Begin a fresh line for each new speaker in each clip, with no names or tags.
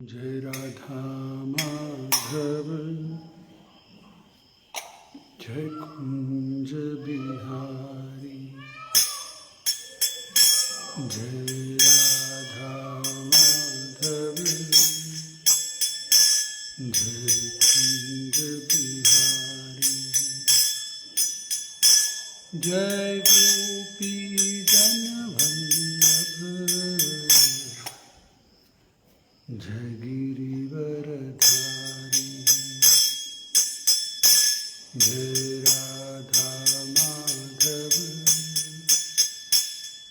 जय राधा माधव जय कुंज बिहारी। जय राधा माधव जय कुंज बिहारी। जय गोपी जन वल्लभ जय गिरिवरधारी। जय राधा माधव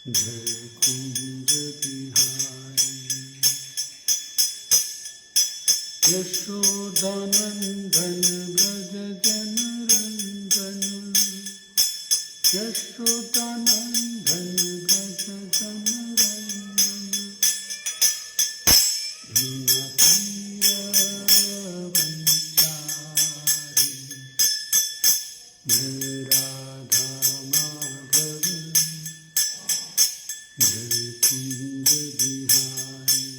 जय कुंज बिहारी। यशोदानंदन व्रज जनरंजन यशोदानंदन व्रज जनरंजन। जय राधा माधव जय कुंज बिहारी।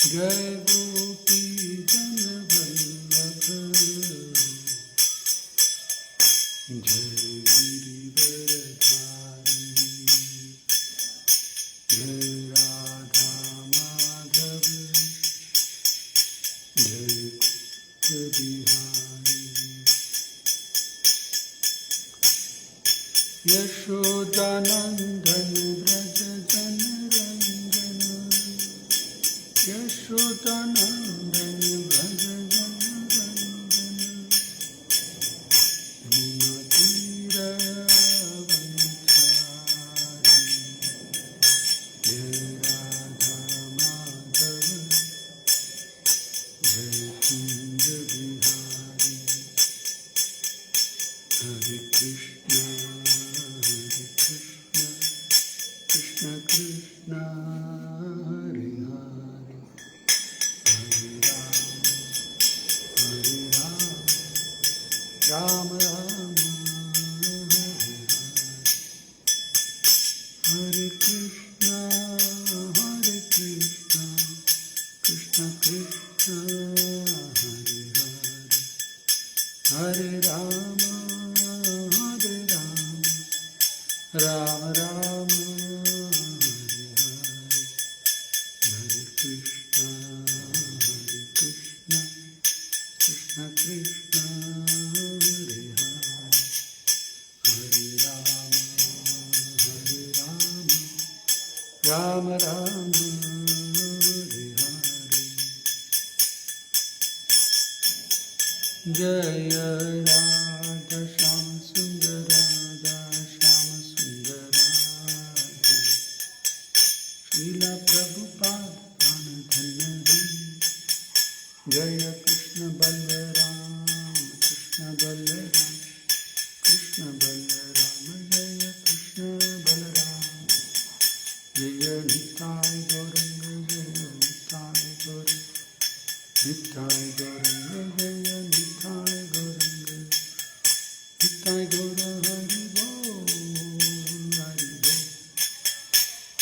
जय गोपी जन वल्लभ जय गिरिवरधारी। जय राधा माधव जय कुंज बिहारी। यशोदानंदन व्रज जनरंजन यशोदानंदन व्रज जनरंजन। यमुना तीरवनचारी। जय राधा माधव जय कुंज बिहारी। हरे कृष्ण कृष्ण कृष्ण हरे हरे हरे राम राम राम हरे हरे। हरे कृष्ण कृष्ण कृष्ण हरे हरे हरे राम राम राम हरे हरे। हरे कृष्ण कृष्ण कृष्ण हरे हरे हरे राम राम राम हरे हरे। जय राधा श्याम सुंदर राधा श्याम सुंदर राधे। लीला प्रभुपाद प्राण धन्य दी। जय कृष्ण बलराम कृष्ण बलराम कृष्ण बलराम जय कृष्ण बलराम। जय निताय गौरंग जय निताय गौरंग निताय गौरंग जय निताय गौरंग निताय गौर हरि बोल हरि बोल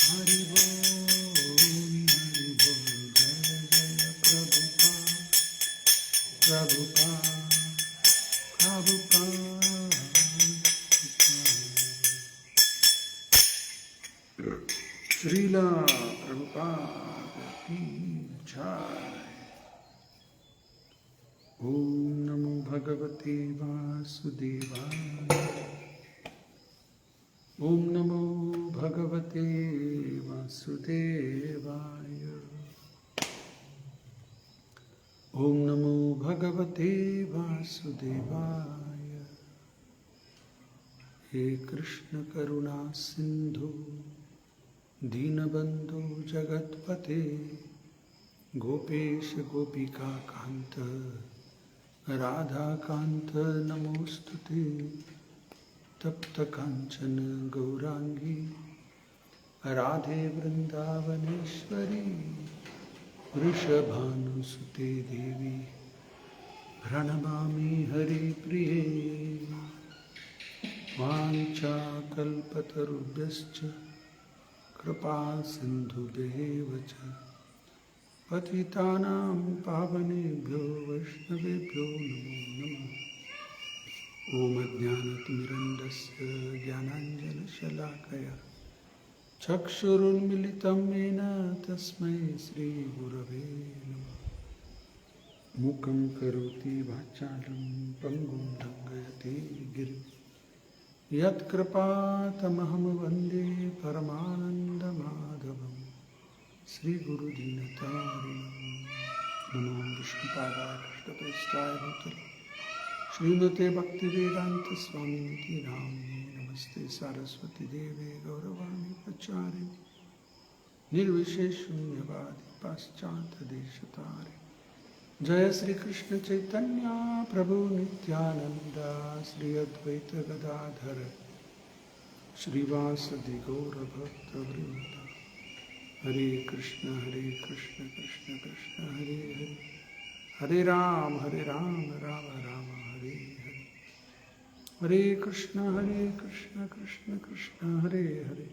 हरि बोल हरि बोल। जय जय प्रभुपाद प्रभुपाद प्रभुपाद। श्रीला प्रभुपाद की जय। ओम नमो भगवते वासुदेवाय। ओम नमो भगवते वासुदेवाय। ओम नमो भगवते वासुदेवाय। हे कृष्ण करुणा सिंधु दीनबंधु जगतपते गोपेश गोपिका कांत राधा कांत नमोस्तुते। तप्त कांचन गौरांगी राधे वृंदावनेश्वरी। वृषभानुसुते देवी प्रणमामि हरिप्रिये। वाञ्छाकल्पतरुभ्यश्च कृपा सिन्धुभ्येव च पतितानां पावनेभ्यो वैष्णवेभ्यो नमो नमः। ॐ अज्ञानतिमिरन्धस्य ज्ञानाञ्जनशलाकया चक्षुरुन्मिलितं येन तस्मै श्रीगुरवे नमः। मूकं करोति वाचालं पङ्गुं लङ्घयति गिरिं यत्कृपातमहं वन्दे परमानन्दमाधवं श्रीगुरुदीनतारिणं। नमो विष्णुपादाय कृष्णप्रेष्ठाय भूतले श्रीमते भक्तिवेदांत स्वामिनिति नामिने। नमस्ते सरस्वती देवे गौरवाणी प्रचारिणे निर्विशेष शून्यवादी पाश्चात्य देशतारिणे। जय श्री कृष्ण चैतन्य प्रभु नित्यानंद श्री अद्वैत गदाधर श्रीवासदि गौर भक्त वृंद। हरे कृष्ण कृष्ण कृष्ण हरे हरे, हरे राम राम राम हरे हरे। हरे कृष्ण कृष्ण कृष्ण हरे हरे,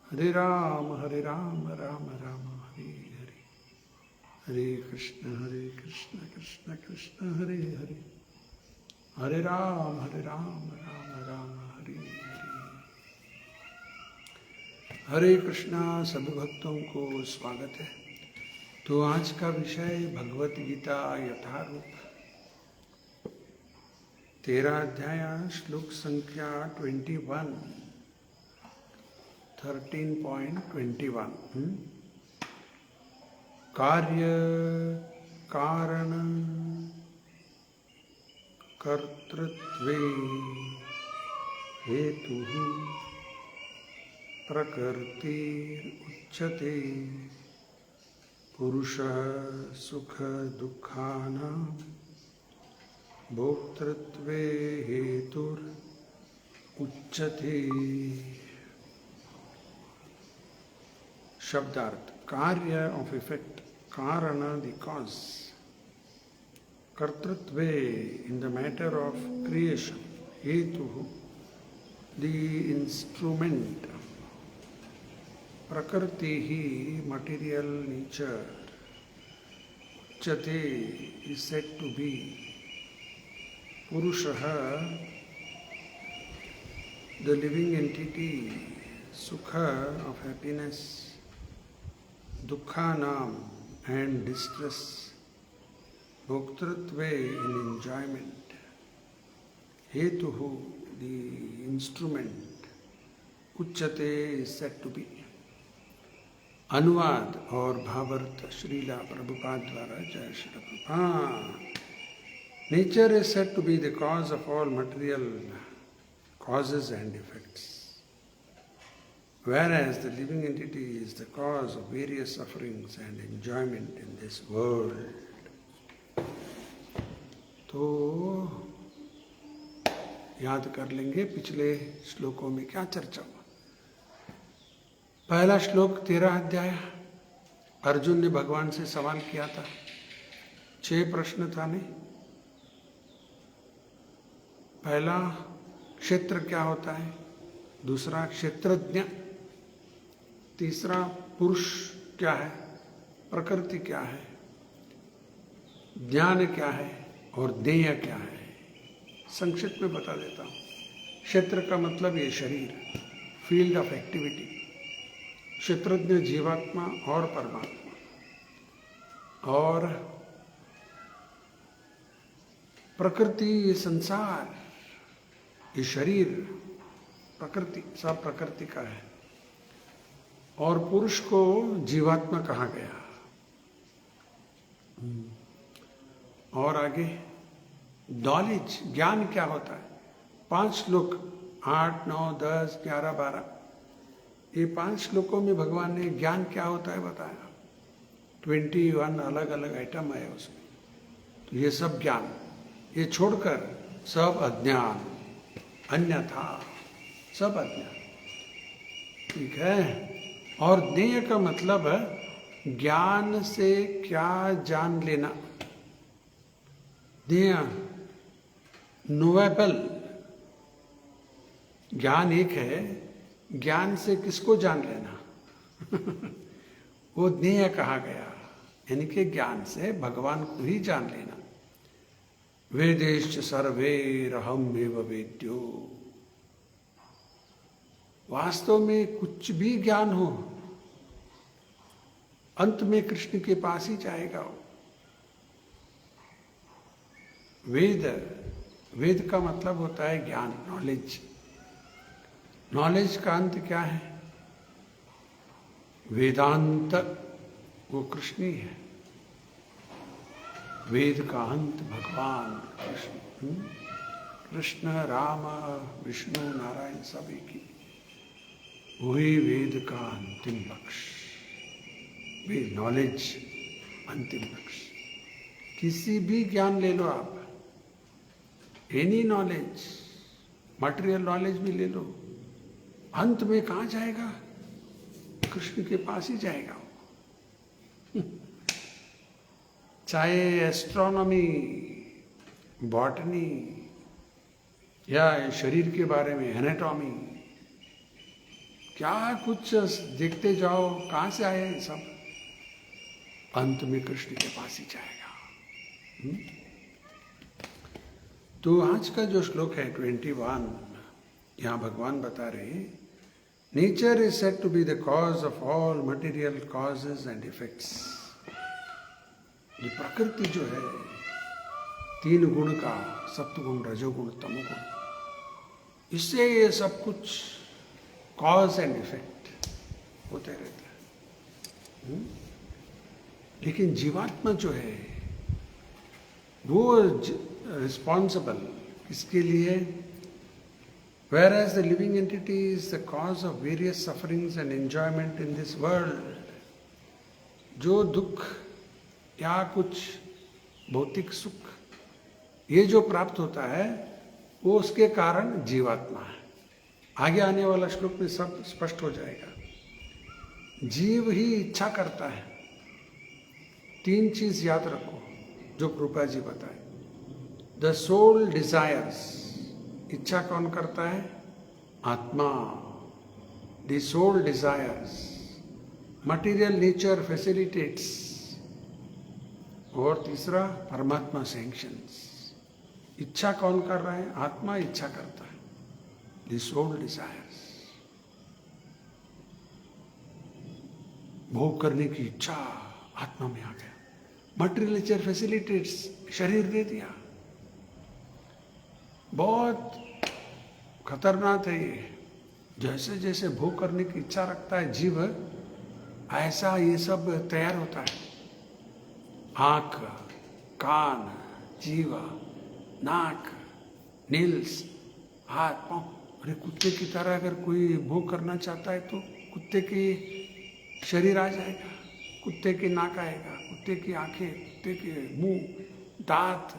हरे राम राम राम हरे हरे। हरे कृष्ण कृष्ण कृष्ण हरे हरे, हरे राम राम राम हरे हरे। हरे कृष्णा। सभी भक्तों को स्वागत है। तो आज का विषय भगवत गीता यथारूप 13 अध्याय श्लोक संख्या 13.21। कार्य कारण कर्तृत्वे हेतुः प्रकृतिरुच्यते पुरुषः सुख दुःखानां भोक्तृत्वे हेतुरुच्यते। शब्दार्थ कार्य ऑफ इफेक्ट, कारण द कॉज, कर्तृत्वे in the matter of creation, हेतु द इंस्ट्रूमेंट, प्रकृति ही मटेरियल नेचर, उच्यते is said to be, पुरुषः the living entity, sukha of happiness, dukkhanam and distress, bhoktritve in enjoyment, hetuhu the instrument, uchyate is said to be। अनुवाद और भावार्थ श्रीला प्रभुपाद द्वारा। जय Shri Prabhupada. Nature is said to be the cause of all material causes and effects, whereas the living entity is the cause of various sufferings and enjoyment in this world। तो याद कर लेंगे पिछले श्लोकों में क्या चर्चा हुआ। पहला श्लोक 13 अध्याय, अर्जुन ने भगवान से सवाल किया था। 6 प्रश्न था नहीं। पहला, क्षेत्र क्या होता है। दूसरा, क्षेत्रज्ञ। तीसरा, पुरुष क्या है, प्रकृति क्या है, ज्ञान क्या है और देय क्या है। संक्षिप्त में बता देता हूँ। क्षेत्र का मतलब ये शरीर, फील्ड ऑफ एक्टिविटी। क्षेत्रज्ञ जीवात्मा और परमात्मा, और प्रकृति ये संसार, ये शरीर, प्रकृति सब प्रकृति का है। और पुरुष को जीवात्मा कहा गया। और आगे नॉलेज, ज्ञान क्या होता है। 5 श्लोक 8, 9, 10, 11, 12 ये 5 श्लोकों में भगवान ने ज्ञान क्या होता है बताया। 21 अलग अलग आइटम है उसमें। तो ये सब ज्ञान, ये छोड़कर सब अज्ञान, अन्यथा सब अज्ञान। ठीक है। और ज्ञेय का मतलब ज्ञान से क्या जान लेना। ज्ञेय नोवेबल। ज्ञान एक है, ज्ञान से किसको जान लेना वो ज्ञेय कहा गया। यानी कि ज्ञान से भगवान को ही जान लेना। वेदेश्च सर्वैरहम् एव वेद्यो, वास्तव में कुछ भी ज्ञान हो, अंत में कृष्ण के पास ही जाएगा वो। वेद का मतलब होता है ज्ञान, नॉलेज। नॉलेज का अंत क्या है? वेदांत, वो कृष्ण ही है। वेद का अंत भगवान कृष्ण। कृष्ण, राम, विष्णु, नारायण सब एक ही। वही वेद का अंतिम लक्ष्य, वेद नॉलेज अंतिम लक्ष्य। किसी भी ज्ञान ले लो आप, एनी नॉलेज, मटेरियल नॉलेज भी ले लो, अंत में कहाँ जाएगा? कृष्ण के पास ही जाएगा। चाहे एस्ट्रोनॉमी, बॉटनी, या शरीर के बारे में एनाटॉमी, क्या कुछ देखते जाओ, कहाँ से आए सब? अंत में कृष्ण के पास ही जाएगा। तो आज का जो श्लोक है 21, यहाँ भगवान बता रहे, nature is said to be the cause of all material causes and effects. ये प्रकृति जो है, 3 गुण का, सत्वगुण, रजोगुण, तमोगुण, इससे ये सब कुछ कॉज एंड इफेक्ट होते रहते हैं। लेकिन जीवात्मा जो है वो रिस्पॉन्सिबल इसके लिए, whereas the living entity is the cause of various sufferings and enjoyment in this world. जो दुख या कुछ भौतिक सुख ये जो प्राप्त होता है वो उसके कारण जीवात्मा है। आगे आने वाला श्लोक में सब स्पष्ट हो जाएगा। जीव ही इच्छा करता है। 3 चीज याद रखो जो कृपा जी बताए। द सोल डिजायर्स, इच्छा कौन करता है? आत्मा। The soul desires, material nature facilitates, और तीसरा परमात्मा सैंक्शंस। इच्छा कौन कर रहा है? आत्मा इच्छा करता है। द सोल डिजायर्स, भोग करने की इच्छा आत्मा में आ गया। मटीरियल नेचर फैसिलिटेट्स, शरीर दे दिया। बहुत खतरनाक है ये। जैसे जैसे भोग करने की इच्छा रखता है जीव, ऐसा ये सब तैयार होता है। आंख, कान, जीवा, नाक, नील्स, हाथ, पांव। अरे कुत्ते की तरह अगर कोई भोग करना चाहता है तो कुत्ते की शरीर आ जाएगा, कुत्ते की नाक आएगा, कुत्ते की आंखें, कुत्ते के मुंह, दांत,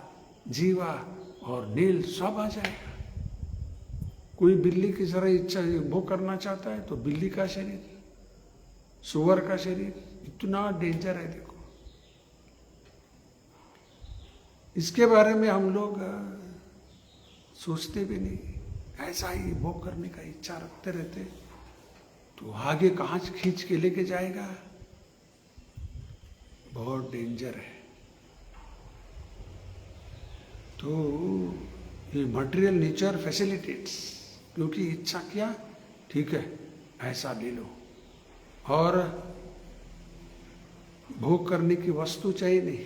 जीवा और नील सब आ जाएगा। कोई बिल्ली की तरह इच्छा भोग करना चाहता है तो बिल्ली का शरीर, सुअर का शरीर। इतना डेंजर है देखो। इसके बारे में हम लोग सोचते भी नहीं। ऐसा ही भोग करने का इच्छा रखते रहते तो आगे कहाँ खींच के लेके जाएगा? बहुत डेंजर है। तो ये मटेरियल नेचर फैसिलिटेट्स, क्योंकि इच्छा किया, ठीक है ऐसा ले लो। और भोग करने की वस्तु चाहिए नहीं।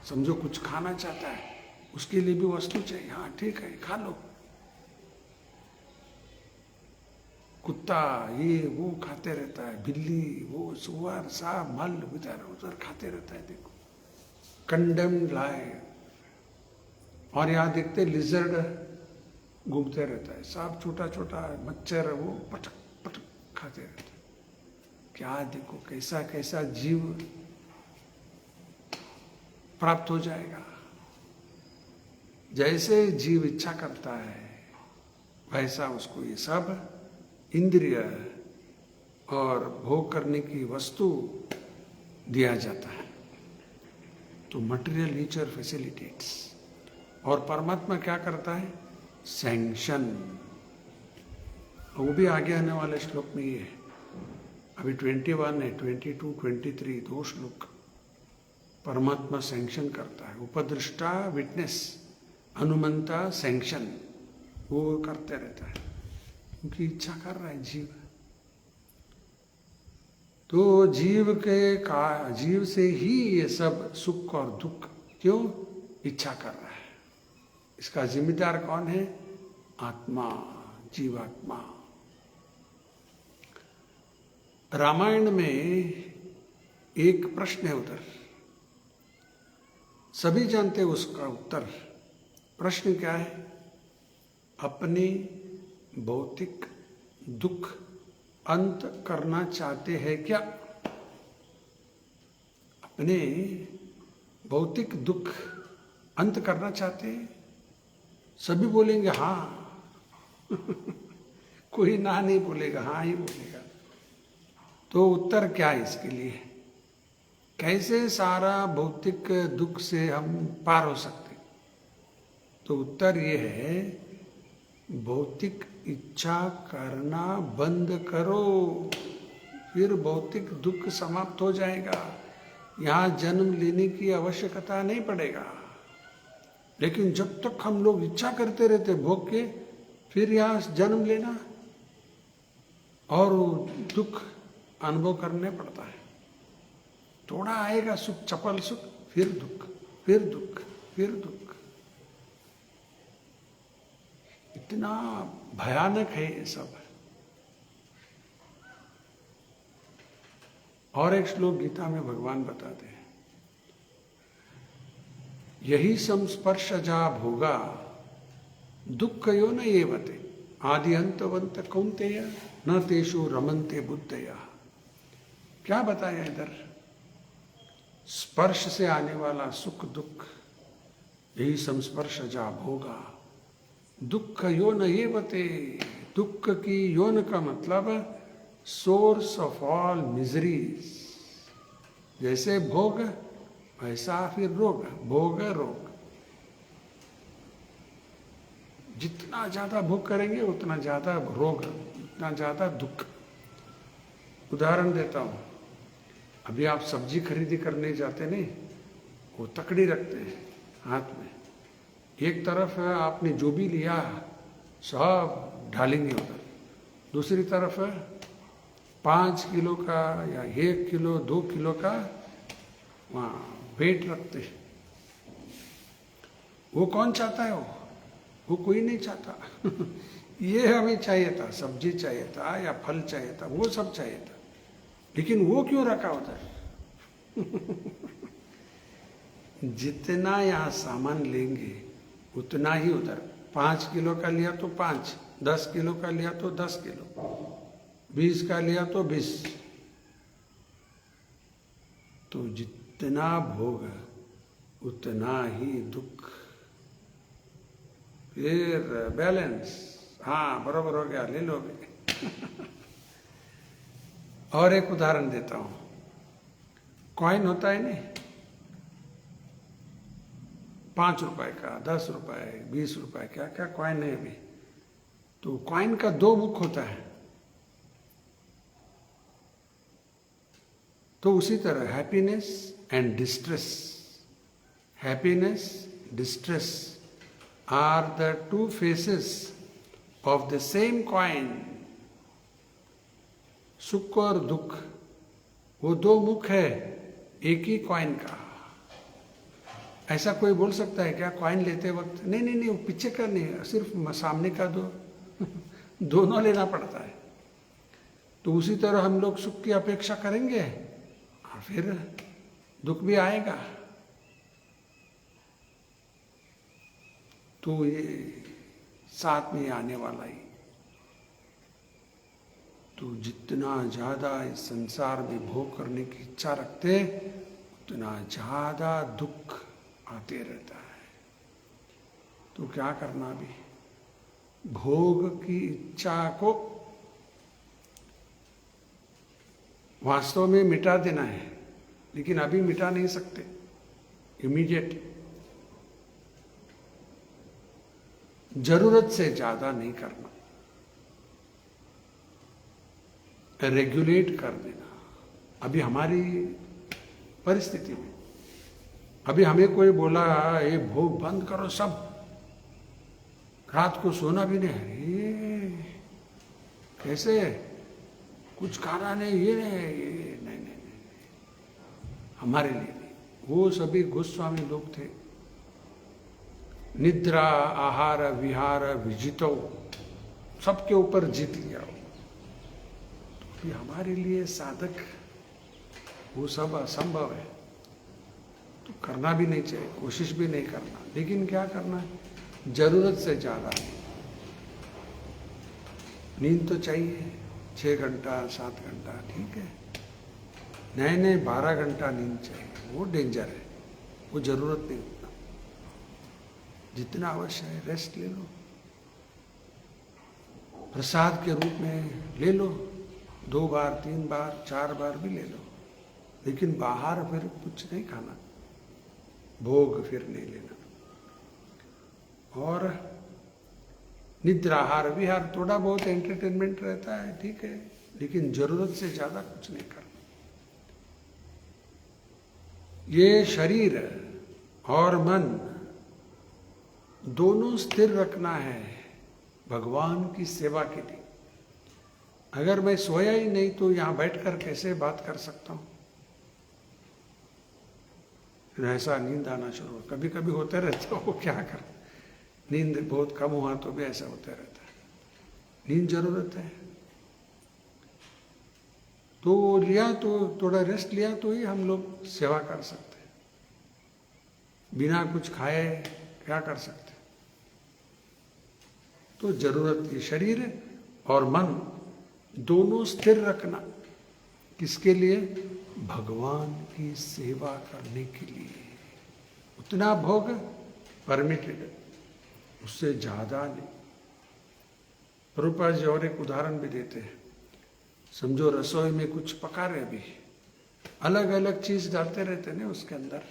समझो कुछ खाना चाहता है, उसके लिए भी वस्तु चाहिए। हाँ ठीक है, खा लो। कुत्ता ये वो खाते रहता है, बिल्ली वो, सुअर, सांप, मल इधर उधर खाते रहता है। देखो कंडेम्ड लाइफ। और यहाँ देखते लिजर्ड घूमते रहता है, सांप छोटा छोटा, मच्छर वो पटक पटक खाते रहते हैं। क्या देखो कैसा कैसा जीव प्राप्त हो जाएगा। जैसे जीव इच्छा करता है वैसा उसको ये सब इंद्रिय और भोग करने की वस्तु दिया जाता है। तो मटेरियल नेचर फैसिलिटेट्स। और परमात्मा क्या करता है? सैंक्शन। वो भी आगे आने वाले श्लोक में ही है। अभी 21 है, 22, 23 2 श्लोक परमात्मा सैंक्शन करता है, उपदृष्टा विटनेस, अनुमंता सैंक्शन, वो करते रहता है क्योंकि इच्छा कर रहा है जीव। तो जीव से ही ये सब सुख और दुख क्यों इच्छा कर रहा है। इसका जिम्मेदार कौन है? आत्मा, जीवात्मा। रामायण में एक प्रश्न है उधर, सभी जानते हैं उसका उत्तर। प्रश्न क्या है? अपने भौतिक दुख अंत करना चाहते हैं क्या? अपने भौतिक दुख अंत करना चाहते हैं? सभी बोलेंगे हाँ। कोई ना नहीं बोलेगा, हाँ ही बोलेगा। तो उत्तर क्या है इसके लिए? कैसे सारा भौतिक दुख से हम पार हो सकते? तो उत्तर ये है, भौतिक इच्छा करना बंद करो, फिर भौतिक दुख समाप्त हो जाएगा। यहाँ जन्म लेने की आवश्यकता नहीं पड़ेगा। लेकिन जब तक हम लोग इच्छा करते रहते भोग के, फिर यहाँ जन्म लेना और दुख अनुभव करने पड़ता है। थोड़ा आएगा सुख, चपल सुख, फिर दुख, फिर दुख, फिर दुख। इतना भयानक है ये सब। और एक श्लोक गीता में भगवान बताते हैं, यही संस्पर्शजा भोगा दुःखयो न एवते आदि अंतवंत कौन्तेय न तेषु रमन्ते बुद्धया। क्या बताया इधर? स्पर्श से आने वाला सुख दुख, यही संस्पर्शजा भोगा दुख योन एवते। दुख की योन का मतलब सोर्स ऑफ ऑल मिजरीज। जैसे भोग वैसा फिर रोग, भोग रोग। जितना ज्यादा भोग करेंगे उतना ज्यादा रोग, उतना ज्यादा दुख। उदाहरण देता हूं, अभी आप सब्जी खरीदी करने जाते नहीं, वो तकड़ी रखते हैं हाथ में, एक तरफ आपने जो भी लिया सब ढालेंगे उधर, दूसरी तरफ 5 किलो का या 1 किलो 2 किलो का वहाँ वेट रखते हैं। वो कौन चाहता है? वो कोई नहीं चाहता। ये हमें चाहिए था, सब्जी चाहिए था या फल चाहिए था, वो सब चाहिए था, लेकिन वो क्यों रखा उधर? जितना यहाँ सामान लेंगे उतना ही उधर। 5 किलो का लिया तो 5, 10 किलो का लिया तो 10 किलो, 20 का लिया तो 20। तो जितना भोग उतना ही दुख। फिर बैलेंस, हाँ बराबर हो गया, ले लोगे। और एक उदाहरण देता हूं, कॉइन होता है नहीं, 5 रुपए का, 10 रुपए, 20 रुपए, क्या क्या कॉइन है अभी। तो कॉइन का 2 मुख होता है। तो उसी तरह happiness and distress, happiness distress are the 2 faces of the same coin. सुख और दुख वो 2 मुख है एक ही कॉइन का। ऐसा कोई बोल सकता है क्या कॉइन लेते वक्त? नहीं नहीं नहीं, वो पीछे का नहीं, सिर्फ सामने का दो। दोनों लेना पड़ता है। तो उसी तरह हम लोग सुख की अपेक्षा करेंगे और फिर दुख भी आएगा। तो ये साथ में आने वाला ही। तो जितना ज्यादा इस संसार में भोग करने की इच्छा रखते उतना ज्यादा दुख आते रहता है। तो क्या करना? भी भोग की इच्छा को वास्तव में मिटा देना है, लेकिन अभी मिटा नहीं सकते इमीडिएट। जरूरत से ज्यादा नहीं करना, रेगुलेट कर देना। अभी हमारी परिस्थिति में अभी हमें कोई बोला ये भोग बंद करो सब, रात को सोना भी नहीं। अरे कैसे, कुछ खाना नहीं, ये नहीं, ये नहीं, नहीं, हमारे लिए नहीं। वो सभी गोस्वामी लोग थे। निद्रा आहार विहार विजितो, सबके ऊपर जीत लिया। तो हमारे लिए साधक वो सब असंभव है, तो करना भी नहीं चाहिए, कोशिश भी नहीं करना। लेकिन क्या करना है, जरूरत से ज्यादा नींद तो चाहिए, 6 घंटा 7 घंटा ठीक है, नहीं 12 घंटा नींद चाहिए, वो डेंजर है, वो जरूरत नहीं होता। जितना आवश्यक है रेस्ट ले लो, प्रसाद के रूप में ले लो, 2 बार 3 बार 4 बार भी ले लो, लेकिन बाहर फिर कुछ नहीं खाना, भोग फिर नहीं लेना। और निद्रा आहार विहार, थोड़ा बहुत एंटरटेनमेंट रहता है ठीक है, लेकिन जरूरत से ज्यादा कुछ नहीं करना। ये शरीर और मन दोनों स्थिर रखना है भगवान की सेवा के लिए। अगर मैं सोया ही नहीं तो यहां बैठकर कैसे बात कर सकता हूं? फिर ऐसा नींद आना शुरू हो, कभी कभी होते रहता है, वो क्या कर, नींद बहुत कम हुआ तो भी ऐसा होता रहता है। नींद जरूरत है, तो लिया तो थोड़ा रेस्ट लिया तो ही हम लोग सेवा कर सकते हैं। बिना कुछ खाए क्या कर सकते? तो जरूरत है शरीर और मन दोनों स्थिर रखना, किसके लिए? भगवान की सेवा करने के लिए। उतना भोग परमिटेड, उससे ज्यादा नहीं। प्रभुपाद जी और एक उदाहरण भी देते हैं। समझो रसोई में कुछ पका रहे, भी अलग अलग चीज डालते रहते ना उसके अंदर,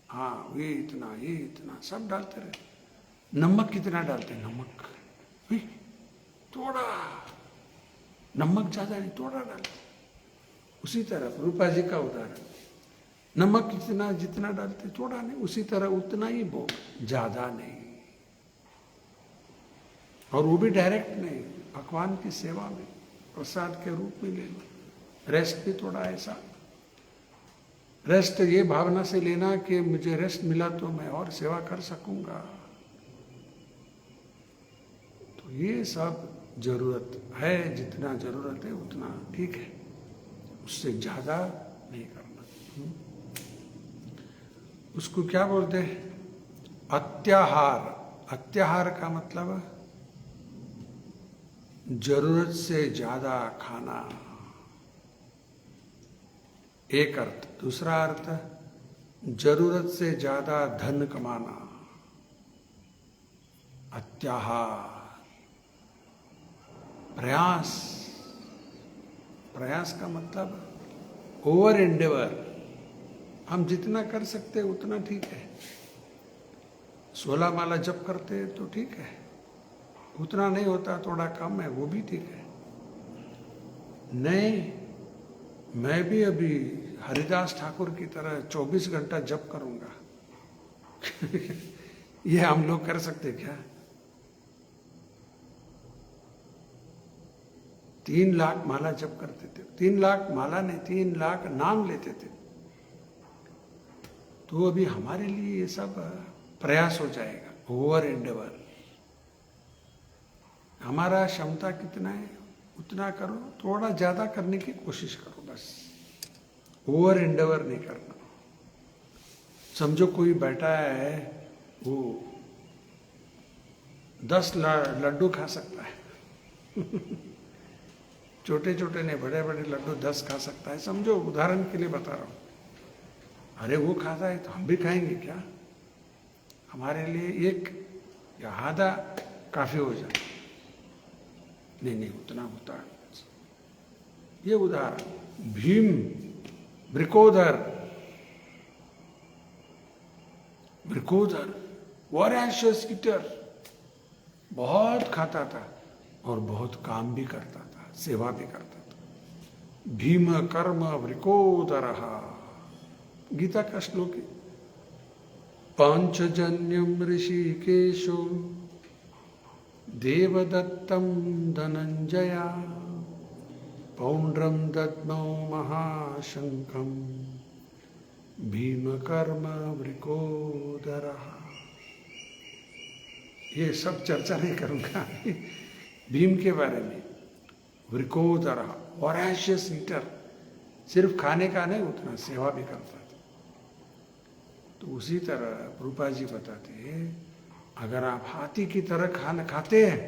हाँ ये इतना सब डालते रहते। नमक कितना डालते हैं? नमक थोड़ा, नमक ज्यादा नहीं, थोड़ा डालते। उसी तरह प्रभुपाद जी का उदाहरण, नमक कितना जितना डालते थोड़ा नहीं, उसी तरह उतना ही भोग, ज्यादा नहीं। और वो भी डायरेक्ट नहीं, भगवान की सेवा में प्रसाद के रूप में ले लो। रेस्ट भी थोड़ा ऐसा, रेस्ट ये भावना से लेना कि मुझे रेस्ट मिला तो मैं और सेवा कर सकूंगा। तो ये सब जरूरत है, जितना जरूरत है उतना ठीक है, उससे ज्यादा नहीं करना। उसको क्या बोलते हैं? अत्याहार। अत्याहार का मतलब जरूरत से ज्यादा खाना, एक अर्थ। दूसरा अर्थ जरूरत से ज्यादा धन कमाना, अत्याहार। प्रयास, प्रयास का मतलब ओवर एंडेवर, हम जितना कर सकते हैं उतना ठीक है। 16 माला जप करते हैं तो ठीक है, उतना नहीं होता थोड़ा कम है वो भी ठीक है। नहीं, मैं भी अभी हरिदास ठाकुर की तरह 24 घंटा जप करूंगा ये हम लोग कर सकते क्या? 3 लाख माला जप करते थे, 3 लाख माला नहीं, 3 लाख नाम लेते थे। तो अभी हमारे लिए ये सब प्रयास हो जाएगा, ओवर एंडेवर। हमारा क्षमता कितना है उतना करो, थोड़ा ज्यादा करने की कोशिश करो, बस ओवर एंडेवर नहीं करना। समझो कोई बैठा है, वो 10 लड्डू खा सकता है छोटे छोटे नहीं, बड़े बड़े लड्डू 10 खा सकता है, समझो उदाहरण के लिए बता रहा हूं। अरे वो खाता है तो हम भी खाएंगे क्या? हमारे लिए 1 या आधा काफी हो जाए। नहीं उतना होता है। ये उदाहरण। भीम ब्रिकोदर वॉरेशियस ईटर, बहुत खाता था और बहुत काम भी करता था, सेवा भी करता था। भीम कर्म वृकोदर, गीता का श्लोक है। पांचजन्यम ऋषिकेशो देवदत्तं धनंजया पौंड्रम दद्मौ महाशंखम भीमकर्म वृकोदरः। ये सब चर्चा नहीं करूंगा भीम के बारे में। वृकोदरः, वॉरेशियस ईटर, सिर्फ खाने का नहीं, उतना सेवा भी करता था। तो उसी तरह प्रभुपाद जी बताते हैं, अगर आप हाथी की तरह खाना खाते हैं,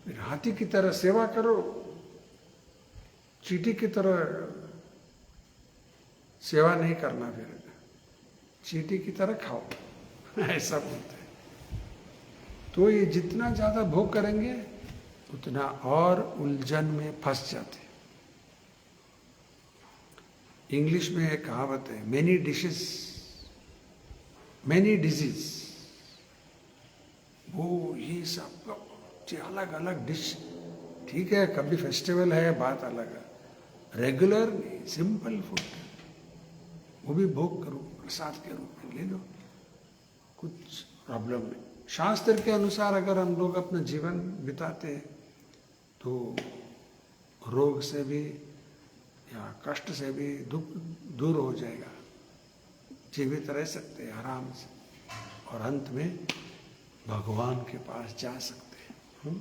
फिर हाथी की तरह सेवा करो, चींटी की तरह सेवा नहीं करना, फिर चींटी की तरह खाओ ऐसा बोलते हैं। तो ये जितना ज्यादा भोग करेंगे उतना और उलझन में फंस जाते। इंग्लिश में एक कहावत है, मेनी डिशेस मेनी डिजीज। वो ये सब अलग अलग डिश, ठीक है, कभी फेस्टिवल है बात अलग है, रेगुलर नहीं, सिंपल फूड वो भी भोग करो, प्रसाद के रूप में ले लो, कुछ प्रॉब्लम नहीं। शास्त्र के अनुसार अगर हम लोग अपना जीवन बिताते हैं तो रोग से भी या कष्ट से भी दुख दूर हो जाएगा, जीवित रह सकते हैं आराम से, और अंत में भगवान के पास जा सकते हैं।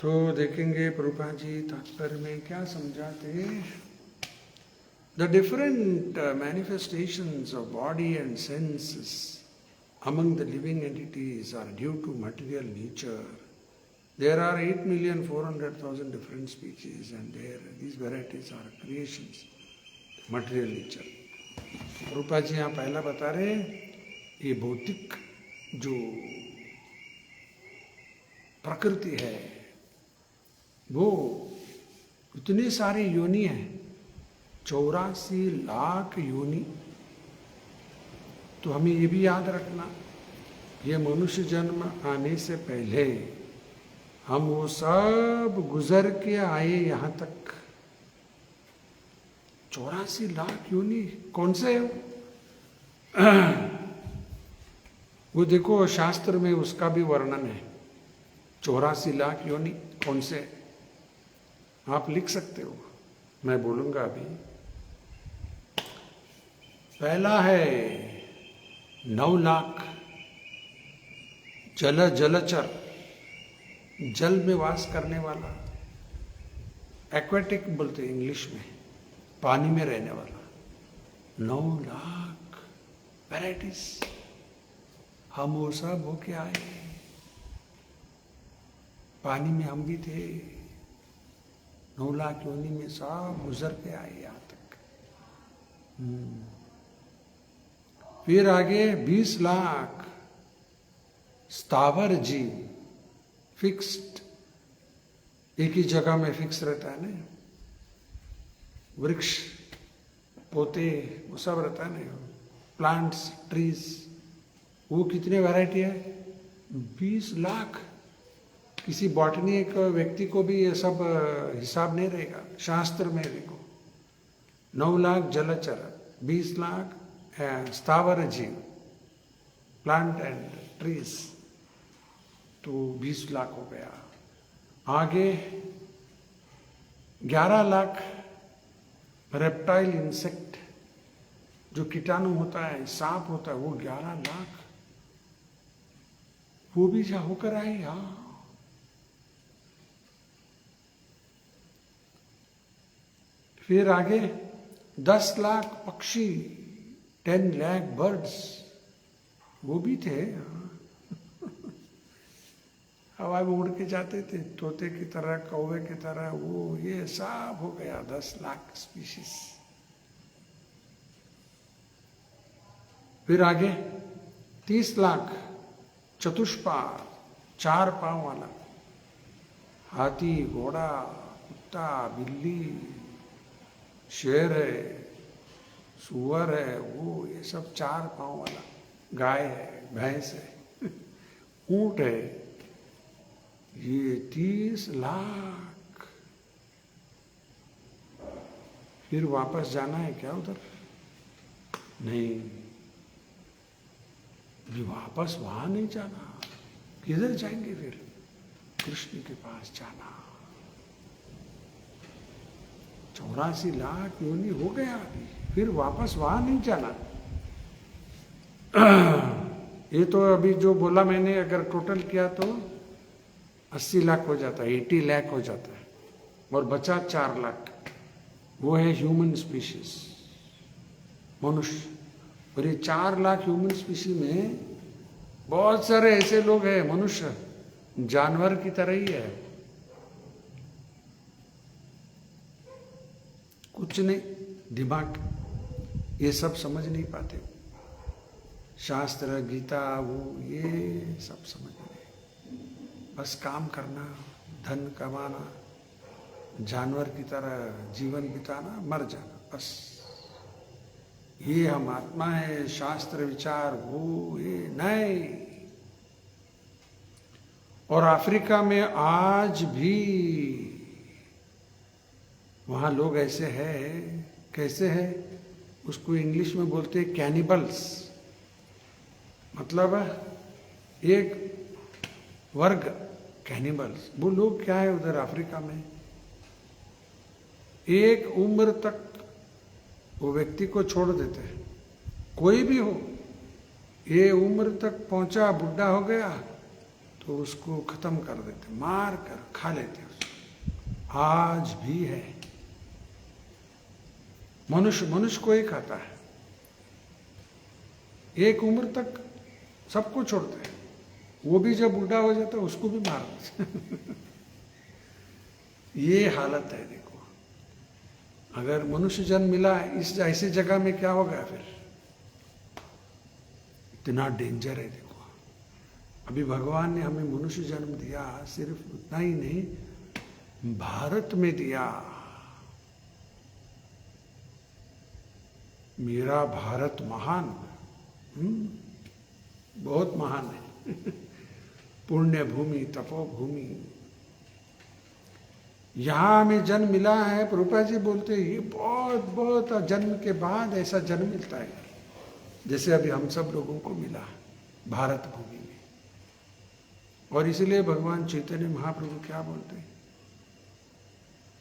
तो देखेंगे प्रभुपाद जी तात्पर्य में क्या समझाते हैं। The different manifestations of body and senses among the living entities are due to material nature. There are 8,400,000 different species, and these varieties are creations, material nature. रूपा जी यहाँ पहला बता रहे हैं, ये भौतिक जो प्रकृति है वो इतनी सारी योनि है, 84 लाख योनि। तो हमें ये भी याद रखना, ये मनुष्य जन्म आने से पहले हम वो सब गुजर के आए यहाँ तक। 84 लाख योनि कौन से है वो देखो शास्त्र में उसका भी वर्णन है। 84 लाख योनि कौन से, आप लिख सकते हो, मैं बोलूंगा अभी। पहला है 9 लाख जलचर, जल में वास करने वाला, एक्वेटिक बोलते हैं इंग्लिश में, पानी में रहने वाला। 9 लाख वैराइटीज, हम वो सब होके आए, पानी में हम भी थे। 9 लाख योनि में सब गुजर के आए यहाँ तक। फिर आगे 20 लाख स्थावर जीव, फिक्स्ड, एक ही जगह में फिक्स रहता है ना, वृक्ष पौधे वो सब रहता है ना, प्लांट्स ट्रीज, वो कितने वैरायटी है, 20 लाख। किसी बॉटनी एक व्यक्ति को भी ये सब हिसाब नहीं रहेगा, शास्त्र में देखो। 9 लाख जलचर, 20 लाख स्थावर जीव, प्लांट एंड ट्रीज, तो 20 लाख हो गया। आगे 11 लाख रेप्टाइल इंसेक्ट, जो कीटाणु होता है, सांप होता है, वो 11 लाख, वो भी जा होकर आए। हाँ, फिर आगे 10 लाख पक्षी, 10 लाख बर्ड्स, वो भी थे, हवा में उड़ के जाते थे, तोते की तरह, कौवे की तरह, वो ये सब हो गया 10 लाख स्पीशीज। फिर आगे 30 लाख चतुष्पाद, 4 पांव वाला, हाथी, घोड़ा, कुत्ता, बिल्ली, शेर है, सुअर है, वो ये सब 4 पांव वाला, गाय है, भैंस है, ऊंट है, ये 30 लाख। फिर वापस जाना है क्या उधर? नहीं, अभी वापस वहां नहीं जाना, किधर जाएंगे फिर? कृष्ण के पास जाना। 84 लाख योनि हो गया अभी, फिर वापस वहां नहीं जाना। ये तो अभी जो बोला मैंने, अगर टोटल किया तो 80 लाख हो जाता है, 80 लाख हो जाता है, और बचा 4 लाख। वो है ह्यूमन स्पीशीज, मनुष्य। और ये 4 लाख ह्यूमन स्पीशीज में बहुत सारे ऐसे लोग हैं, मनुष्य जानवर की तरह ही है, कुछ नहीं, दिमाग, ये सब समझ नहीं पाते। शास्त्र, गीता, वो ये सब समझ नहीं, बस काम करना, धन कमाना, जानवर की तरह जीवन बिताना, मर जाना, बस। ये हम आत्मा है, शास्त्र विचार वो ये नहीं। और अफ्रीका में आज भी वहां लोग ऐसे हैं, कैसे है, उसको इंग्लिश में बोलते हैं कैनिबल्स। मतलब एक वर्ग कैनिबल्स। वो लोग क्या है उधर अफ्रीका में, एक उम्र तक वो व्यक्ति को छोड़ देते हैं, कोई भी हो, ये उम्र तक पहुंचा, बुढ़ा हो गया तो उसको खत्म कर देते, मार कर खा लेते उसको। आज भी है। मनुष्य को ही खाता है, एक उम्र तक सबको छोड़ते हैं, वो भी जब बूढ़ा हो जाता है उसको भी मार देते। ये हालत है। देखो, अगर मनुष्य जन्म मिला इस ऐसी जगह में, क्या होगा फिर? इतना डेंजर है। देखो, अभी भगवान ने हमें मनुष्य जन्म दिया, सिर्फ उतना ही नहीं, भारत में दिया। मेरा भारत महान, बहुत महान है। पुण्य भूमि, तपोभूमि, यहां हमें जन्म मिला है। प्रभुपाद जी बोलते हैं ये बहुत बहुत जन्म के बाद ऐसा जन्म मिलता है, जैसे अभी हम सब लोगों को मिला भारत भूमि में। और इसलिए भगवान चैतन्य महाप्रभु क्या बोलते हैं,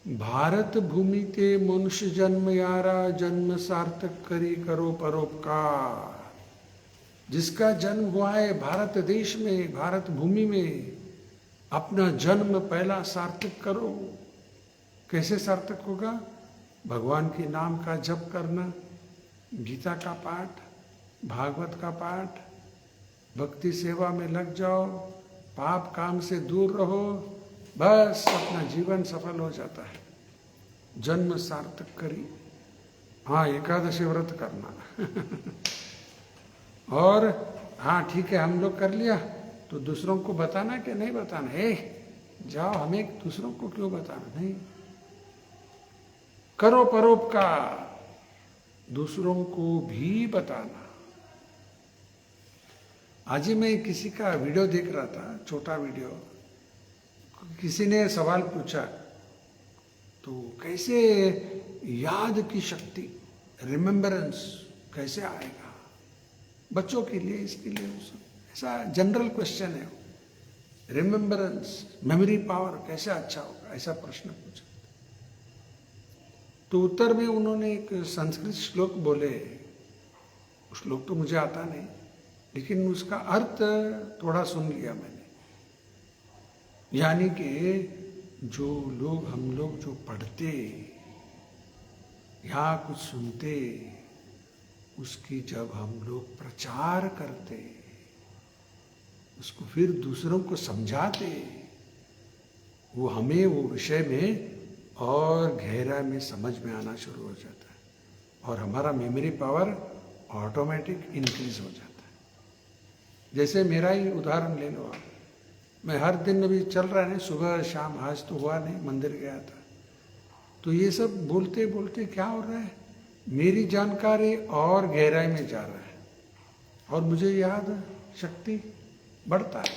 भारत भूमि ते मनुष्य जन्म यारा, जन्म सार्थक करी करो परोपकार। जिसका जन्म हुआ है भारत देश में, भारत भूमि में, अपना जन्म पहला सार्थक करो। कैसे सार्थक होगा? भगवान के नाम का जप करना, गीता का पाठ, भागवत का पाठ, भक्ति सेवा में लग जाओ, पाप काम से दूर रहो, बस अपना जीवन सफल हो जाता है। जन्म सार्थक करी। हाँ, एकादशी व्रत करना। और हाँ ठीक है, हम लोग कर लिया तो दूसरों को बताना कि नहीं बताना? जाओ, हमें दूसरों को क्यों बताना? नहीं, करो परोपकार, दूसरों को भी बताना। आज ही मैं किसी का वीडियो देख रहा था, छोटा वीडियो, किसी ने सवाल पूछा, तो कैसे याद की शक्ति, रिमेम्बरेंस कैसे आएगा बच्चों के लिए, इसके लिए, ऐसा जनरल क्वेश्चन है। रिमेम्बरेंस, मेमोरी पावर कैसे अच्छा होगा, ऐसा प्रश्न पूछा। तो उत्तर में उन्होंने एक संस्कृत श्लोक बोले। श्लोक तो मुझे आता नहीं, लेकिन उसका अर्थ थोड़ा सुन लिया मैंने। यानी कि जो लोग, हम लोग जो पढ़ते या कुछ सुनते, उसकी जब हम लोग प्रचार करते, उसको फिर दूसरों को समझाते, वो हमें वो विषय में और गहरा में समझ में आना शुरू हो जाता है, और हमारा मेमोरी पावर ऑटोमेटिक इंक्रीज हो जाता है। जैसे मेरा ही उदाहरण ले लो आप, मैं हर दिन अभी चल रहा है, सुबह शाम, आज तो हुआ नहीं, मंदिर गया था, तो ये सब बोलते बोलते क्या हो रहा है, मेरी जानकारी और गहराई में जा रहा है, और मुझे याद शक्ति बढ़ता है।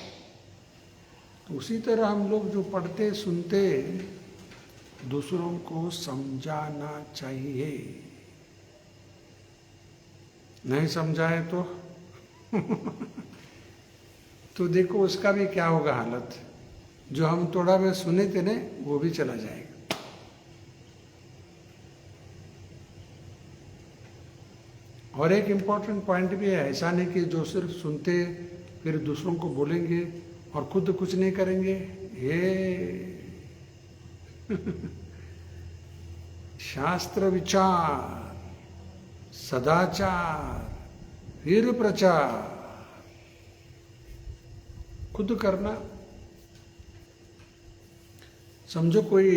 तो उसी तरह हम लोग जो पढ़ते सुनते, दूसरों को समझाना चाहिए। नहीं समझाए तो तो देखो उसका भी क्या होगा हालत। जो हम थोड़ा बहुत सुने थे ना, वो भी चला जाएगा। और एक इम्पॉर्टेंट पॉइंट भी है, ऐसा नहीं कि जो सिर्फ सुनते फिर दूसरों को बोलेंगे और खुद कुछ नहीं करेंगे। ये शास्त्र विचार, सदाचार, फिर प्रचार, खुद करना। समझो कोई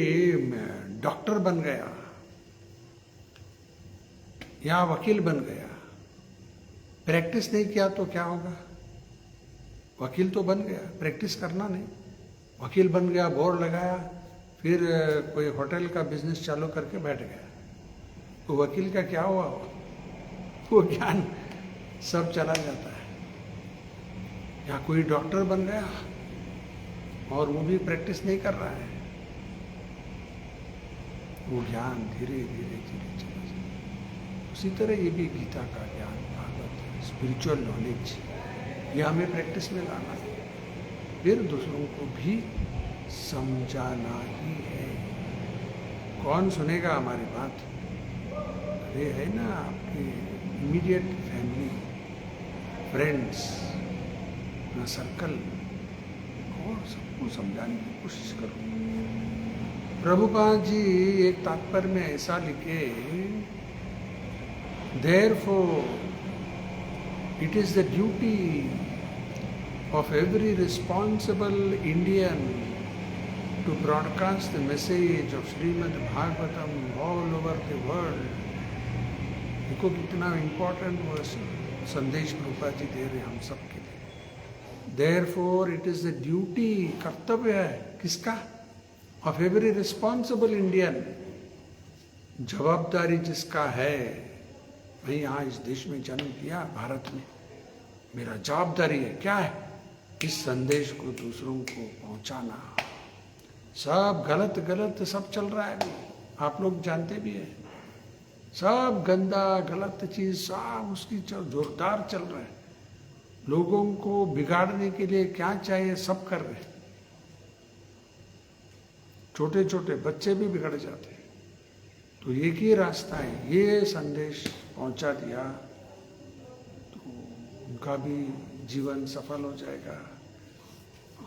डॉक्टर बन गया या वकील बन गया, प्रैक्टिस नहीं किया तो क्या होगा? वकील तो बन गया, प्रैक्टिस करना नहीं। वकील बन गया, बोर्ड लगाया, फिर कोई होटल का बिजनेस चालू करके बैठ गया, तो वकील का क्या हुआ? वो ज्ञान सब चला जाता है। या कोई डॉक्टर बन गया और वो भी प्रैक्टिस नहीं कर रहा है, वो ज्ञान धीरे धीरे धीरे चला जाता है। उसी तरह ये भी गीता का ज्ञान, भागवत, स्पिरिचुअल नॉलेज, ये हमें प्रैक्टिस में लाना है, फिर दूसरों को भी समझाना ही है। कौन सुनेगा हमारी बात? अरे है ना आपके इमीडिएट फैमिली, फ्रेंड्स, अपना सर्कल, और सबको समझाने की कोशिश करो। प्रभुपाद जी एक तात्पर्य में ऐसा लिखे, Therefore, it is the duty of every responsible Indian to broadcast the message of Srimad Bhagavatam all over the world. देखो कितना इम्पोर्टेंट वो संदेश प्रभुपाद जी दे रहे हैं हम सबके लिए। Therefore, it is the duty, कर्तव्य है किसका? Of every responsible Indian, जवाबदारी जिसका है, मैं यहाँ इस देश में जन्म लिया, भारत में, मेरा जवाबदारी है, क्या है? इस संदेश को दूसरों को पहुंचाना। सब गलत गलत सब चल रहा है अभी, आप लोग जानते भी हैं। सब गंदा गलत चीज सब उसकी जोरदार चल रहा है। लोगों को बिगाड़ने के लिए क्या चाहिए सब कर रहे हैं। छोटे छोटे बच्चे भी बिगड़ जाते हैं। तो एक ही रास्ता है, ये संदेश पहुंचा दिया तो उनका भी जीवन सफल हो जाएगा।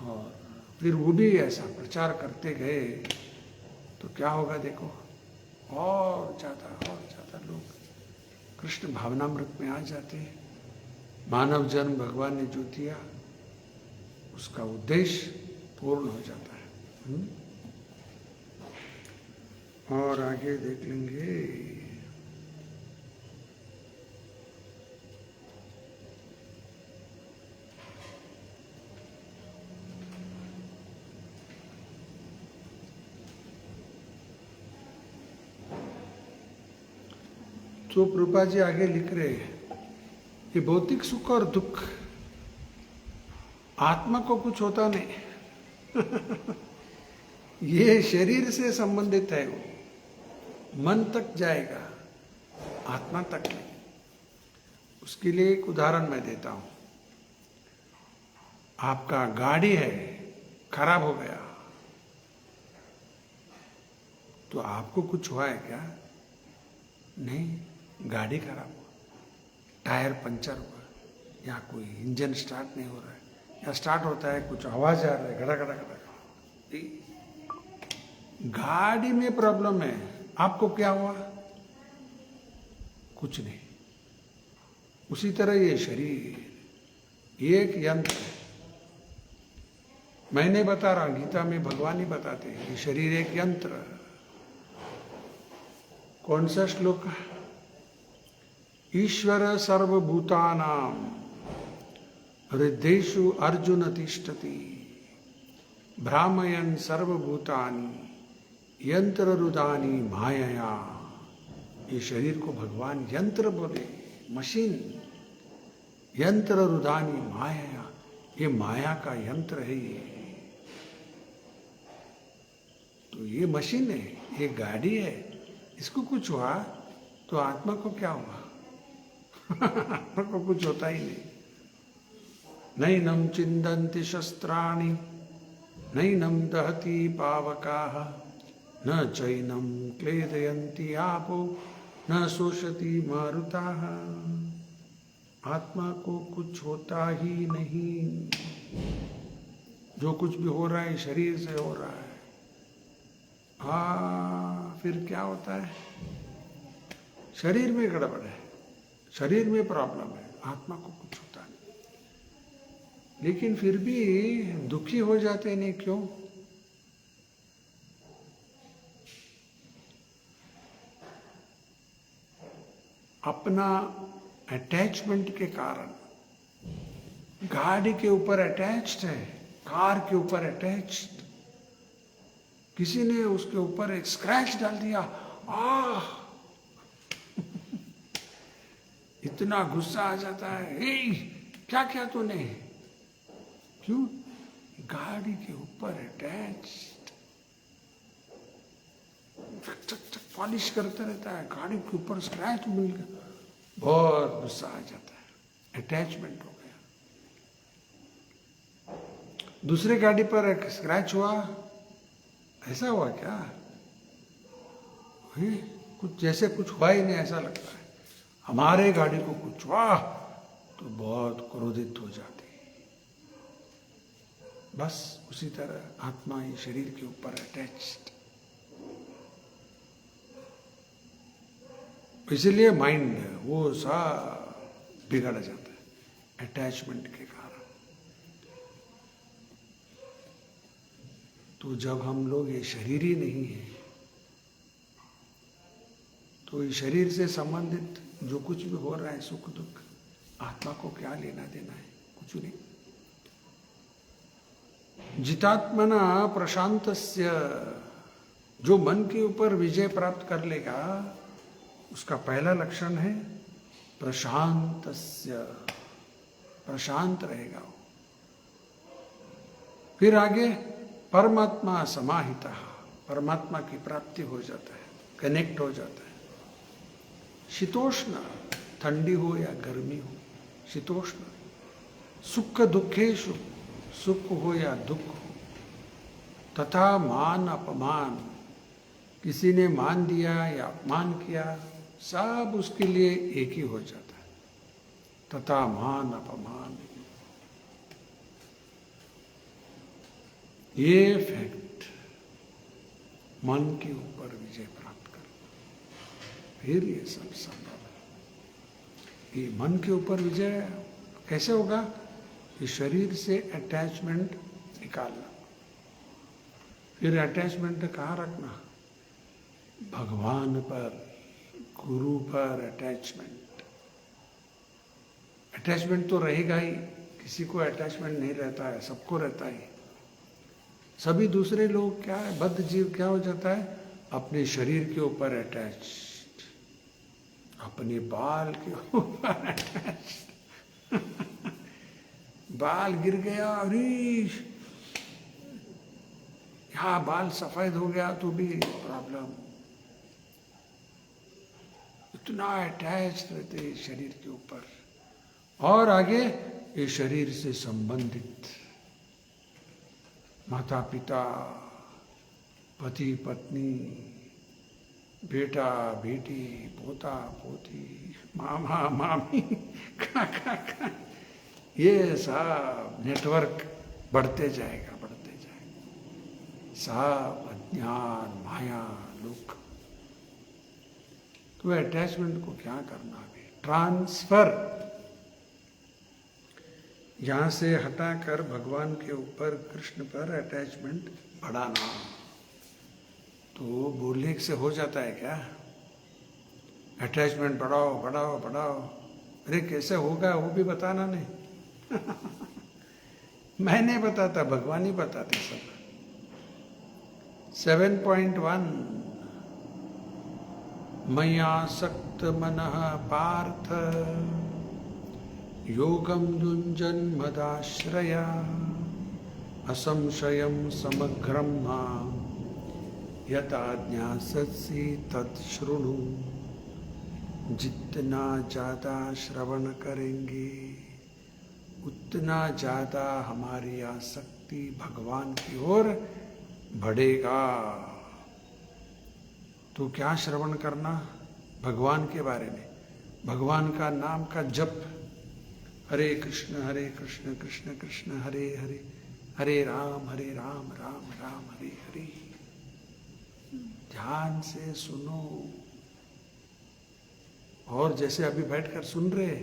और फिर वो भी ऐसा प्रचार करते गए तो क्या होगा देखो, और ज़्यादा लोग कृष्ण भावनामृत में आ जाते हैं। मानव जन्म भगवान ने जो दिया उसका उद्देश्य पूर्ण हो जाता है। और आगे देख लेंगे। तो प्रभुपा जी आगे लिख रहे हैं कि भौतिक सुख और दुख आत्मा को कुछ होता नहीं। ये शरीर से संबंधित है, वो मन तक जाएगा, आत्मा तक नहीं। उसके लिए एक उदाहरण मैं देता हूं। आपका गाड़ी है, खराब हो गया, तो आपको कुछ हुआ है क्या? नहीं, गाड़ी खराब हुआ, टायर पंचर हुआ, या कोई इंजन स्टार्ट नहीं हो रहा है, या स्टार्ट होता है कुछ आवाज आ रहा है, घड़ा घड़ा घड़ा। गाड़ी में प्रॉब्लम है, आपको क्या हुआ? कुछ नहीं। उसी तरह ये शरीर एक यंत्र है। मैं नहीं बता रहा, गीता में भगवान ही बताते हैं, ये शरीर एक यंत्र। कौन सा श्लोक? ईश्वर सर्वभूतानां हृदयेषु अर्जुन तिष्ठति भ्रामयन् सर्वभूतानि यंत्र रुदानी मायया। ये शरीर को भगवान यंत्र बोले, मशीन। यंत्र रुदानी मायया, ये माया का यंत्र है। ये तो ये मशीन है, ये गाड़ी है। इसको कुछ हुआ तो आत्मा को क्या हुआ? आत्मा को कुछ होता ही नहीं। नैनं चिन्दन्ति शस्त्राणि नैनं दहति पावकाः न चैनं क्लेदयन्ति आपो न शोषति मारुताः। आत्मा को कुछ होता ही नहीं। जो कुछ भी हो रहा है शरीर से हो रहा है। फिर क्या होता है? शरीर में गड़बड़ है, शरीर में प्रॉब्लम है, आत्मा को कुछ होता नहीं। लेकिन फिर भी दुखी हो जाते नहीं, क्यों? अपना अटैचमेंट के कारण। गाड़ी के ऊपर अटैच्ड है, कार के ऊपर अटैच्ड, किसी ने उसके ऊपर एक स्क्रैच डाल दिया, इतना गुस्सा आ जाता है, क्या क्या तूने? क्यों? गाड़ी के ऊपर अटैच्ड, पॉलिश करता रहता है, गाड़ी के ऊपर स्क्रैच मिल गया, बहुत गुस्सा आ जाता है, अटैचमेंट हो गया। दूसरे गाड़ी पर एक स्क्रैच हुआ, ऐसा हुआ क्या? कुछ जैसे कुछ हुआ ही नहीं ऐसा लगता है। हमारे गाड़ी को कुछ हुआ तो बहुत क्रोधित हो जाती है। बस उसी तरह आत्मा ही शरीर के ऊपर अटैच्ड, इसलिए माइंड वो सा बिगड़ जाता है अटैचमेंट के कारण। तो जब हम लोग ये शरीर ही नहीं है, तो ये शरीर से संबंधित जो कुछ भी हो रहा है, सुख दुख, आत्मा को क्या लेना देना है? कुछ नहीं। जितात्मना प्रशांतस्य, जो मन के ऊपर विजय प्राप्त कर लेगा, उसका पहला लक्षण है प्रशांतस्य, प्रशांत रहेगा वो। फिर आगे परमात्मा समाहिता, परमात्मा की प्राप्ति हो जाता है, कनेक्ट हो जाता है। शीतोष्ण, ठंडी हो या गर्मी हो, शीतोष्ण। सुख दुखेशु, सुख हो या दुख हो। तथा मान अपमान, किसी ने मान दिया या अपमान किया, सब उसके लिए एक ही हो जाता है। तथा मान अपमान, ये फैक्ट मन के ऊपर विजय प्राप्त कर, फिर ये सब संभव है। ये मन के ऊपर विजय कैसे होगा? ये शरीर से अटैचमेंट निकालना। फिर अटैचमेंट कहाँ रखना? भगवान पर, गुरु पर अटैचमेंट। अटैचमेंट तो रहेगा ही, किसी को अटैचमेंट नहीं रहता है, सबको रहता है। सभी दूसरे लोग क्या है, बद्ध जीव क्या हो जाता है? अपने शरीर के ऊपर अटैच्ड, अपने बाल के ऊपर अटैच्ड। बाल गिर गया, अरे यहाँ बाल सफेद हो गया तो भी प्रॉब्लम। इतना अटैच रहते शरीर के ऊपर। और आगे ये शरीर से संबंधित माता पिता, पति पत्नी, बेटा बेटी, पोता पोती, मामा मामी, काका, ये सब नेटवर्क बढ़ते जाएगा। सब अज्ञान, माया, दुख। तो अटैचमेंट को क्या करना है? ट्रांसफर, यहां से हटाकर भगवान के ऊपर, कृष्ण पर अटैचमेंट बढ़ाना। तो बोलने से हो जाता है क्या? अटैचमेंट बढ़ाओ बढ़ाओ बढ़ाओ। अरे कैसे होगा वो भी बताना नहीं। मैं नहीं बताता, भगवान ही बताते सब। 7.1 मय्यासक्त मनः पार्थ योगम युञ्जन मदाश्रया असंशयं समग्रं मां यथा ज्ञास्यसि तत् शृणु। जितना ज़्यादा श्रवण करेंगे उतना ज्यादा हमारी आसक्ति भगवान की ओर बढ़ेगा। तो क्या श्रवण करना? भगवान के बारे में, भगवान का नाम का जप। हरे कृष्ण कृष्ण कृष्ण हरे हरे, हरे राम राम राम हरे हरे। ध्यान से सुनो। और जैसे अभी बैठकर सुन रहे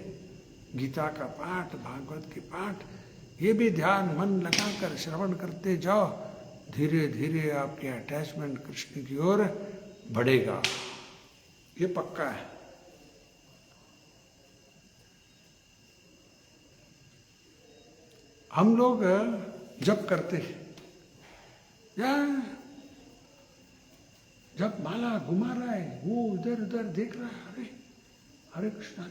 गीता का पाठ, भागवत के पाठ, ये भी ध्यान मन लगाकर श्रवण करते जाओ। धीरे धीरे आपके अटैचमेंट कृष्ण की ओर बढ़ेगा, ये पक्का है। हम लोग जप करते हैं या जब माला घुमा रहा है, वो इधर उधर देख रहा है, अरे हरे कृष्ण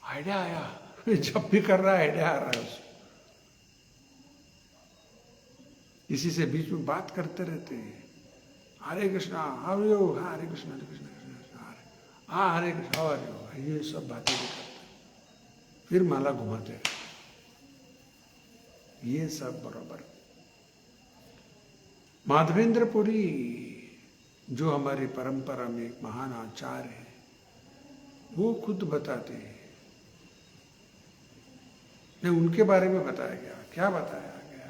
आइडिया आया, जब भी कर रहा है आइडिया आ रहा है उसको। किसी से बीच में बात करते रहते हैं, Hare Krishna how you, Hare Krishna Hare Krishna how are you, ये सब बातें भी करते हैं, फिर माला घुमाते हैं। ये सब बराबर। माधवेंद्रपुरी जो हमारी परंपरा में एक महान आचार्य है, वो खुद बताते हैं, नहीं उनके बारे में बताया गया, क्या बताया गया,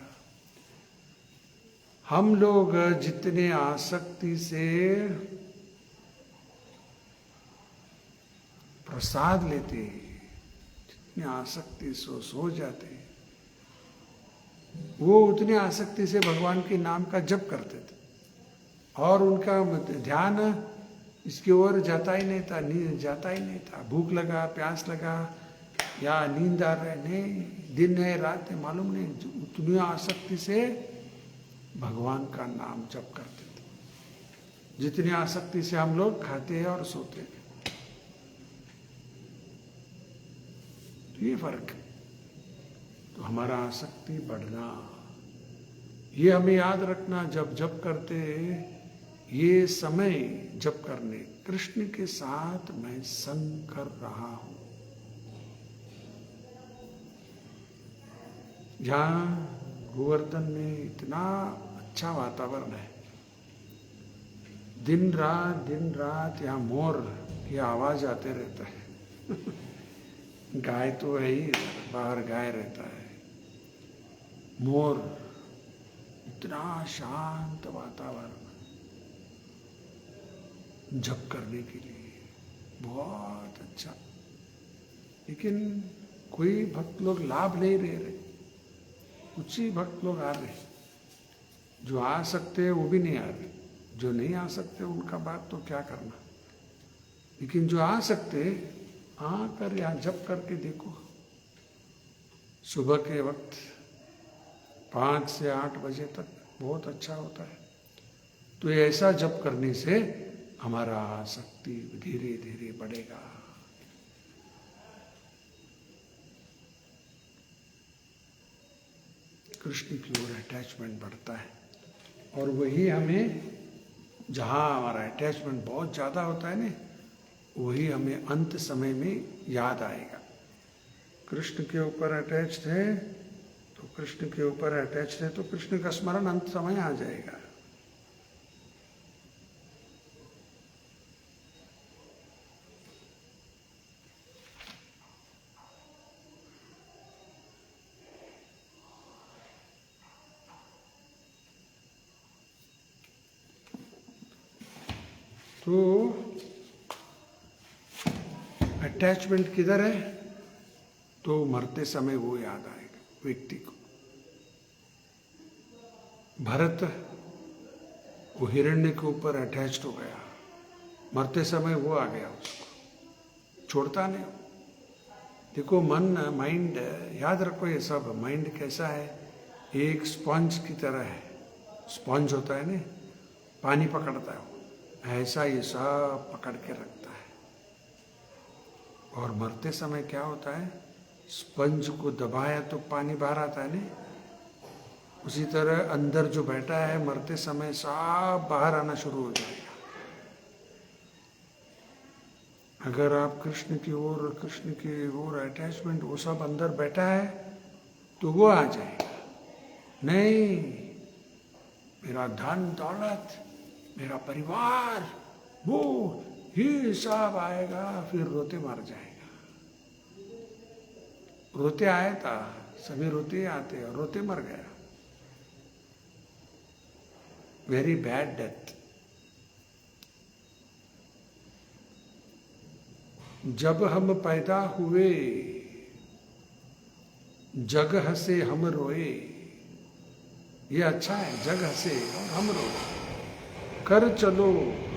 हम लोग जितने आसक्ति से प्रसाद लेते हैं, जितने आसक्ति से सो जाते हैं, वो उतनी आसक्ति से भगवान के नाम का जप करते थे, और उनका ध्यान इसकी ओर जाता ही नहीं था। भूख लगा, प्यास लगा या नींद आ रहे, नहीं, दिन है रात है मालूम नहीं, उतनी आसक्ति से भगवान का नाम जप करते थे, जितनी आसक्ति से हम लोग खाते हैं और सोते हैं। तो ये फर्क है। तो हमारा आसक्ति बढ़ना, ये हमें याद रखना। जब जप करते, ये समय जप करने, कृष्ण के साथ मैं संग कर रहा हूं। जहां गोवर्धन में इतना अच्छा वातावरण है, दिन रात यहाँ मोर की आवाज आते रहता है। गाय तो है ही, बाहर गाय रहता है, मोर, इतना शांत वातावरण जप करने के लिए बहुत अच्छा। लेकिन कोई भक्त लोग लाभ नहीं ले रहे, कुछ ही भक्त लोग आ रहे, जो आ सकते हैं वो भी नहीं आ रहे, जो नहीं आ सकते उनका बात तो क्या करना। लेकिन जो आ सकते आकर यहाँ जप करके देखो। सुबह के वक्त 5 से 8 बजे तक बहुत अच्छा होता है। तो ऐसा जप करने से हमारा आसक्ति धीरे धीरे बढ़ेगा। कृष्ण की ओर अटैचमेंट बढ़ता है, और वही हमें, जहाँ हमारा अटैचमेंट बहुत ज़्यादा होता है ना, वही हमें अंत समय में याद आएगा। कृष्ण के ऊपर अटैच थे तो कृष्ण के ऊपर अटैच थे तो कृष्ण का स्मरण अंत समय आ जाएगा। तो अटैचमेंट किधर है? तो मरते समय वो याद आएगा व्यक्ति को। भरत वो हिरण्य के ऊपर अटैच्ड हो गया, मरते समय वो आ गया, उसको छोड़ता नहीं। देखो मन, माइंड, याद रखो ये सब। माइंड कैसा है? एक स्पंज की तरह है। स्पंज होता है ना, पानी पकड़ता है, ऐसा ये सब पकड़ के रखता है। और मरते समय क्या होता है? स्पंज को दबाया तो पानी बाहर आता है ना, उसी तरह अंदर जो बैठा है मरते समय सब बाहर आना शुरू हो जाएगा। अगर आप कृष्ण की ओर अटैचमेंट वो सब अंदर बैठा है तो वो आ जाएगा। नहीं, मेरा धन दौलत, मेरा परिवार, वो ये सब आएगा, फिर रोते मर जाएगा। रोते आया था, सभी रोते आते और रोते मर गया। Very bad death. जब हम पैदा हुए जग हंसे हम रोए। ये अच्छा है, जग हंसे और हम रोए। कर चलो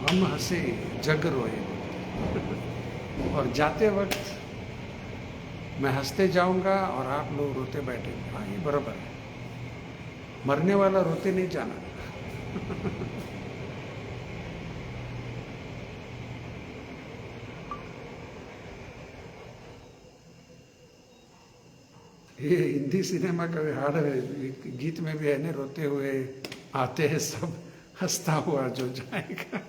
हम हंसे जग रोए। और जाते वक्त मैं हंसते जाऊंगा और आप लोग रोते बैठेंगे। हाँ, ये बराबर है। मरने वाला रोते नहीं जाना। ये हिंदी सिनेमा का हाड़ गीत में भी है ना, रोते हुए आते हैं सब, हंसता हुआ जो जाएगा।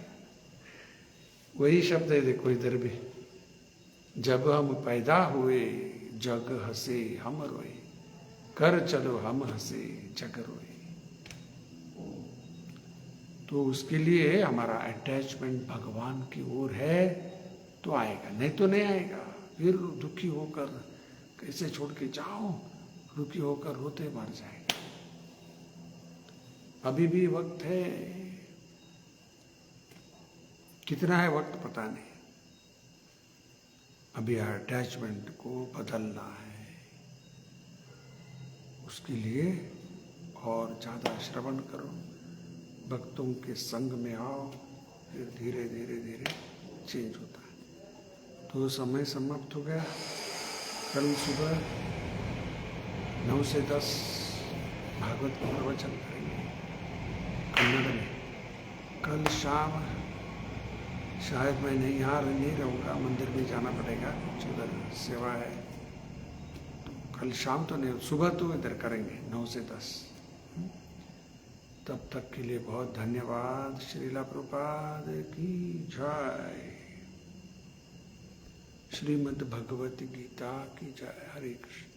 वही शब्द है देखो इधर भी। जब हम पैदा हुए जग हंसे हम रोए। कर चलो हम हंसे जग रोए। तो उसके लिए हमारा अटैचमेंट भगवान की ओर है तो आएगा, नहीं तो नहीं आएगा। फिर दुखी होकर कैसे छोड़ के जाओ, दुखी होकर रोते मर जाएगा। अभी भी वक्त है। कितना है वक्त पता नहीं। अभी अटैचमेंट को बदलना है। उसके लिए और ज़्यादा श्रवण करो, भक्तों के संग में आओ, फिर धीरे धीरे धीरे चेंज होता है। तो समय समाप्त हो गया। कल सुबह 9 से 10 भागवत का प्रवचन करेंगे कन्नड़ में। कल शाम शायद मैं नहीं रहूँगा, मंदिर में जाना पड़ेगा, कुछ उधर सेवा है। तो कल शाम तो नहीं, सुबह तो इधर करेंगे 9 से 10। तब तक के लिए बहुत धन्यवाद। श्रीला प्रभुपाद की जय। श्रीमद् भगवत गीता की जय। हरे कृष्ण।